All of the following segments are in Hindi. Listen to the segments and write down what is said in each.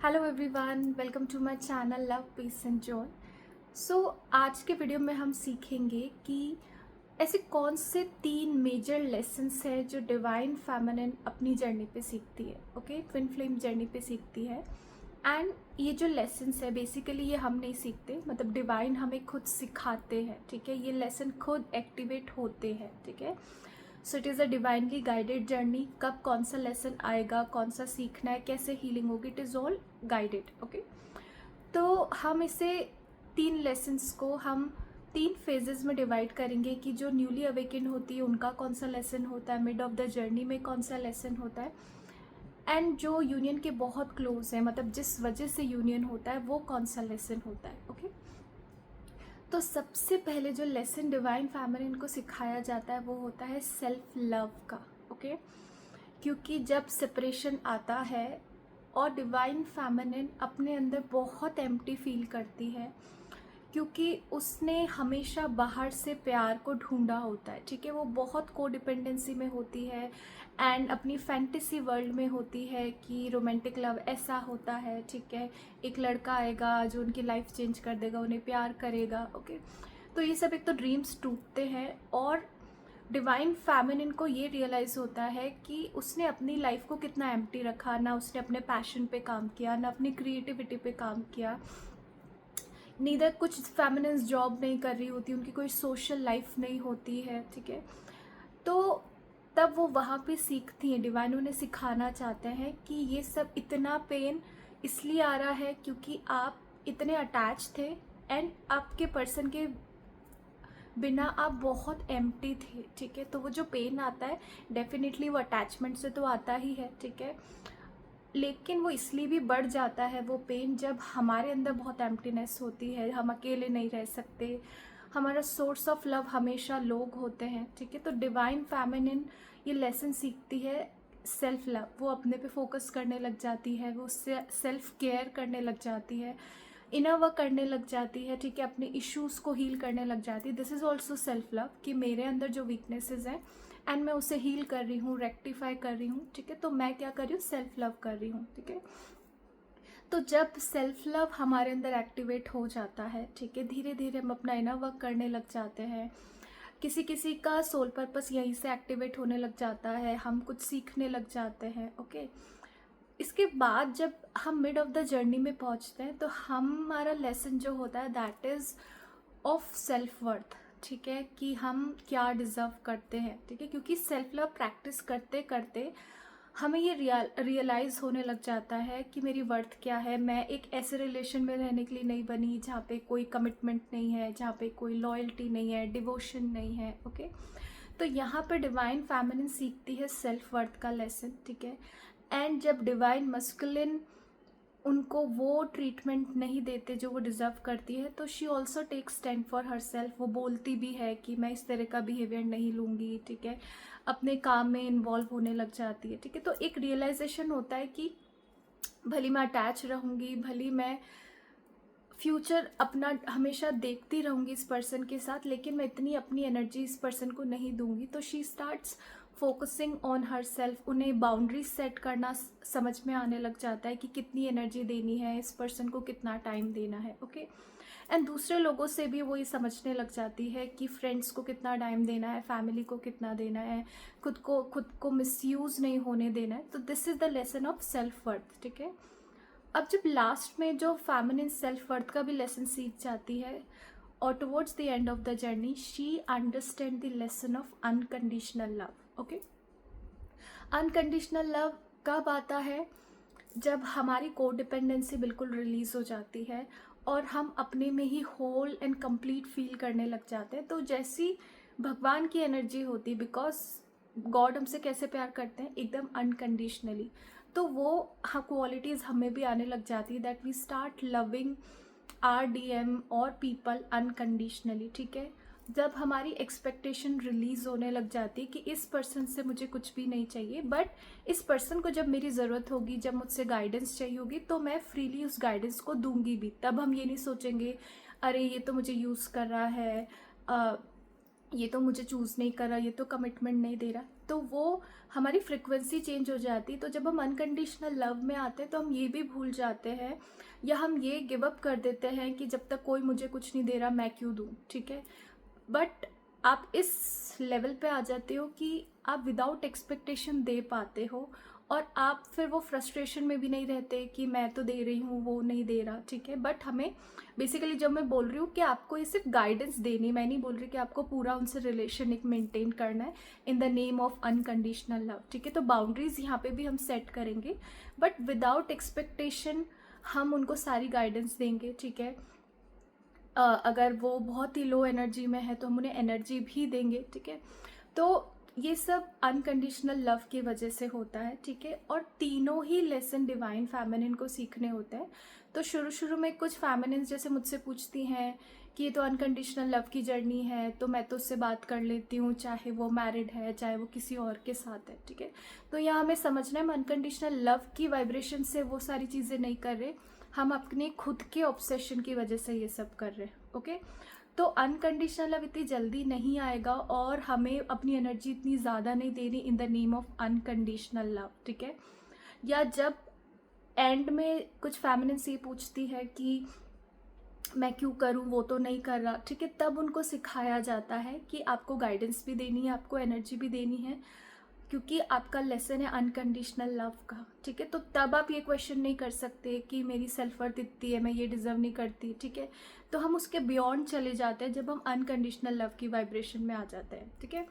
Hello everyone, welcome to my channel love peace and joy. So आज के वीडियो में हम सीखेंगे कि ऐसे कौन से 3 मेजर लेसन्स हैं जो डिवाइन फेमिनिन अपनी जर्नी पे सीखती है। ओके, ट्विन फ्लेम जर्नी पे सीखती है। एंड ये जो लेसन्स है बेसिकली ये हम नहीं सीखते, मतलब डिवाइन हमें खुद सिखाते हैं। ठीक है, ये लेसन खुद एक्टिवेट होते हैं। ठीक है, so it is a divinely guided journey. कब कौन सा लेसन आएगा, कौन सा सीखना है, कैसे हीलिंग होगी, it is all guided. Okay, तो हम इसे 3 लेसन्स को हम 3 फेजेस में डिवाइड करेंगे कि जो न्यूली अवेकन होती है उनका कौन सा लेसन होता है, मिड ऑफ द जर्नी में कौन सा लेसन होता है, एंड जो यूनियन के बहुत क्लोज है, मतलब जिस वजह से यूनियन होता है वो कौन सा लेसन होता है। ओके, तो सबसे पहले जो लेसन डिवाइन फेमिनिन को सिखाया जाता है वो होता है सेल्फ लव का। ओके, क्योंकि जब सेपरेशन आता है और डिवाइन फेमिनिन अपने अंदर बहुत एम्प्टी फील करती है, क्योंकि उसने हमेशा बाहर से प्यार को ढूंढा होता है। ठीक है, वो बहुत कोडिपेंडेंसी में होती है एंड अपनी फैंटेसी वर्ल्ड में होती है कि रोमांटिक लव ऐसा होता है। ठीक है, एक लड़का आएगा जो उनकी लाइफ चेंज कर देगा, उन्हें प्यार करेगा। ओके, तो ये सब एक तो ड्रीम्स टूटते हैं और डिवाइन फेमिनिन को ये रियलाइज़ होता है कि उसने अपनी लाइफ को कितना एम्प्टी रखा, ना उसने अपने पैशन पे काम किया, ना अपनी क्रिएटिविटी पे काम किया। नीदर कुछ फेमिनिन्स जॉब नहीं कर रही होती, उनकी कोई सोशल लाइफ नहीं होती है। ठीक है, तो तब वो वहाँ पे सीखती हैं, डिवाइन उन्हें सिखाना चाहते हैं कि ये सब इतना पेन इसलिए आ रहा है क्योंकि आप इतने अटैच थे एंड आपके पर्सन के बिना आप बहुत एम्प्टी थे। ठीक है, तो वो जो पेन आता है डेफिनेटली वो अटैचमेंट से तो आता ही है। ठीक है, लेकिन वो इसलिए भी बढ़ जाता है वो पेन जब हमारे अंदर बहुत एम्प्टीनेस होती है, हम अकेले नहीं रह सकते, हमारा सोर्स ऑफ लव हमेशा लोग होते हैं। ठीक है, तो डिवाइन फेमिनिन ये लेसन सीखती है सेल्फ लव। वो अपने पे फोकस करने लग जाती है, वो उससे सेल्फ केयर करने लग जाती है, इनर वर्क करने लग जाती है। ठीक है, अपने इश्यूज़ को हील करने लग जाती है। This is also self love कि मेरे अंदर जो वीकनेसेस हैं एंड मैं उसे हील कर रही हूँ, रेक्टिफाई कर रही हूँ। ठीक है, तो मैं क्या कर रही हूँ, सेल्फ लव कर रही हूँ। ठीक है, तो जब सेल्फ लव हमारे अंदर एक्टिवेट हो जाता है, ठीक है, धीरे धीरे हम अपना इनर वर्क करने लग जाते हैं। किसी किसी का सोल पर्पस यहीं से एक्टिवेट होने लग जाता है, हम कुछ सीखने लग जाते हैं। ओके, इसके बाद जब हम मिड ऑफ द जर्नी में पहुंचते हैं तो हमारा लेसन जो होता है that is of self worth. ठीक है, कि हम क्या डिज़र्व करते हैं। ठीक है, क्योंकि सेल्फ लव प्रैक्टिस करते करते हमें ये रियलाइज़ होने लग जाता है कि मेरी वर्थ क्या है। मैं एक ऐसे रिलेशन में रहने के लिए नहीं बनी जहाँ पे कोई कमिटमेंट नहीं है, जहाँ पे कोई लॉयल्टी नहीं है, डिवोशन नहीं है। ओके, तो यहाँ पर डिवाइन फेमिनिन सीखती है सेल्फ वर्थ का लेसन। ठीक है, एंड जब डिवाइन मस्कुलिन उनको वो ट्रीटमेंट नहीं देते जो वो डिज़र्व करती है, तो she also take stand for herself. वो बोलती भी है कि मैं इस तरह का बिहेवियर नहीं लूँगी। ठीक है, अपने काम में इन्वॉल्व होने लग जाती है। ठीक है, तो एक रियलाइजेशन होता है कि भली मैं अटैच रहूँगी, भली मैं फ्यूचर अपना हमेशा देखती रहूँगी इस पर्सन के साथ, लेकिन मैं इतनी अपनी एनर्जी इस पर्सन को नहीं दूंगी। तो she starts focusing on her self. उन्हें बाउंड्रीज सेट करना समझ में आने लग जाता है कि कितनी एनर्जी देनी है इस पर्सन को, कितना टाइम देना है। ओके, एंड दूसरे लोगों से भी वो ये समझने लग जाती है कि फ्रेंड्स को कितना टाइम देना है, फैमिली को कितना देना है, खुद को मिसयूज़ नहीं होने देना है। तो this is the lesson of self worth. ठीक है, अब जब लास्ट में जो फेमिनिन सेल्फ वर्थ का भी लेसन सीख जाती है और towards the end of the journey she understand the lesson of unconditional love. Okay, unconditional love कब आता है, जब हमारी कोडिपेंडेंसी बिल्कुल रिलीज़ हो जाती है और हम अपने में ही होल एंड कंप्लीट फील करने लग जाते हैं। तो जैसी भगवान की एनर्जी होती, बिकॉज गॉड हमसे कैसे प्यार करते हैं, एकदम अनकंडीशनली, तो वो हाँ क्वालिटीज़ हमें भी आने लग जाती है that we start loving R D M और पीपल अनकंडीशनली। ठीक है, जब हमारी एक्सपेक्टेशन रिलीज़ होने लग जाती है कि इस पर्सन से मुझे कुछ भी नहीं चाहिए, बट इस पर्सन को जब मेरी ज़रूरत होगी, जब मुझसे गाइडेंस चाहिए होगी, तो मैं फ्रीली उस गाइडेंस को दूंगी भी। तब हम ये नहीं सोचेंगे अरे ये तो मुझे यूज़ कर रहा है, ये तो मुझे चूज़ नहीं कर रहा, ये तो कमिटमेंट नहीं दे रहा। तो वो हमारी फ्रिक्वेंसी चेंज हो जाती है। तो जब हम अनकंडीशनल लव में आते हैं तो हम ये भी भूल जाते हैं या हम ये गिव अप कर देते हैं कि जब तक कोई मुझे कुछ नहीं दे रहा मैं क्यों दूँ, ठीक है। बट आप इस लेवल पे आ जाते हो कि आप विदाउट एक्सपेक्टेशन दे पाते हो और आप फिर वो फ्रस्ट्रेशन में भी नहीं रहते कि मैं तो दे रही हूँ वो नहीं दे रहा, ठीक है। बट हमें बेसिकली जब मैं बोल रही हूँ कि आपको ये सिर्फ गाइडेंस देनी, मैं नहीं बोल रही कि आपको पूरा उनसे रिलेशन एक मेंटेन करना है in the name of unconditional love, ठीक है। तो बाउंड्रीज यहाँ पे भी हम सेट करेंगे बट विदाउट एक्सपेक्टेशन हम उनको सारी गाइडेंस देंगे, ठीक है। अगर वो बहुत ही लो एनर्जी में है तो हम उन्हें एनर्जी भी देंगे, ठीक है। तो ये सब अनकंडीशनल लव की वजह से होता है, ठीक है। और तीनों ही लेसन डिवाइन फेमिनिन को सीखने होते हैं। तो शुरू शुरू में कुछ फेमिनिन जैसे मुझसे पूछती हैं कि ये तो अनकंडीशनल लव की जर्नी है तो मैं तो उससे बात कर लेती हूँ, चाहे वो मैरिड है चाहे वो किसी और के साथ है, ठीक है। तो यहाँ हमें समझना है हम अनकंडीशनल लव की वाइब्रेशन से वो सारी चीज़ें नहीं कर रहे, हम अपने खुद के ऑब्सेशन की वजह से ये सब कर रहे हैं, ओके। तो अनकंडीशनल लव इतनी जल्दी नहीं आएगा और हमें अपनी एनर्जी इतनी ज़्यादा नहीं देनी in the name of unconditional love, ठीक है। या जब एंड में कुछ फेमिनिन्स ये पूछती है कि मैं क्यों करूं वो तो नहीं कर रहा, ठीक है, तब उनको सिखाया जाता है कि आपको गाइडेंस भी देनी है, आपको एनर्जी भी देनी है, क्योंकि आपका लेसन है अनकंडीशनल लव का, ठीक है। तो तब आप ये क्वेश्चन नहीं कर सकते कि मेरी सेल्फ वर्थ इतनी है, मैं ये डिजर्व नहीं करती, ठीक है। तो हम उसके बियॉन्ड चले जाते हैं जब हम अनकंडीशनल लव की वाइब्रेशन में आ जाते हैं, ठीक है।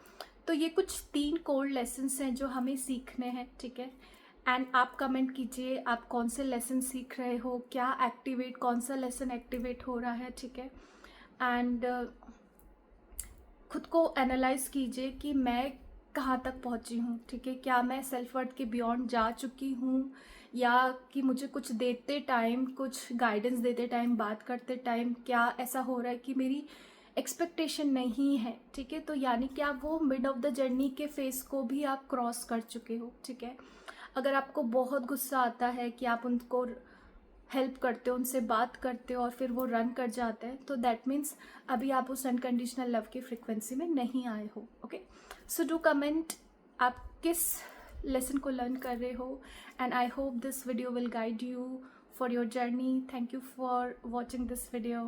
तो ये कुछ 3 कोर लेसन्स हैं जो हमें सीखने हैं, ठीक है। एंड आप कमेंट कीजिए आप कौन से लेसन सीख रहे हो, क्या एक्टिवेट, कौन सा लेसन एक्टिवेट हो रहा है, ठीक है। एंड खुद को एनालाइज कीजिए कि मैं कहाँ तक पहुँची हूँ, ठीक है। क्या मैं सेल्फ वर्थ के बियॉन्ड जा चुकी हूँ या कि मुझे कुछ देते टाइम, कुछ गाइडेंस देते टाइम, बात करते टाइम क्या ऐसा हो रहा है कि मेरी एक्सपेक्टेशन नहीं है, ठीक है। तो यानी कि आप वो मिड ऑफ द जर्नी के फेस को भी आप क्रॉस कर चुके हो, ठीक है। अगर आपको बहुत गुस्सा आता है कि आप उनको हेल्प करते हो, उनसे बात करते हो और फिर वो रन कर जाते हैं, तो दैट मीन्स अभी आप उस अनकंडीशनल लव की फ्रिक्वेंसी में नहीं आए हो, ओके। सो डू कमेंट आप किस लेसन को लर्न कर रहे हो and I hope this video will guide you for your journey. Thank you for watching this video.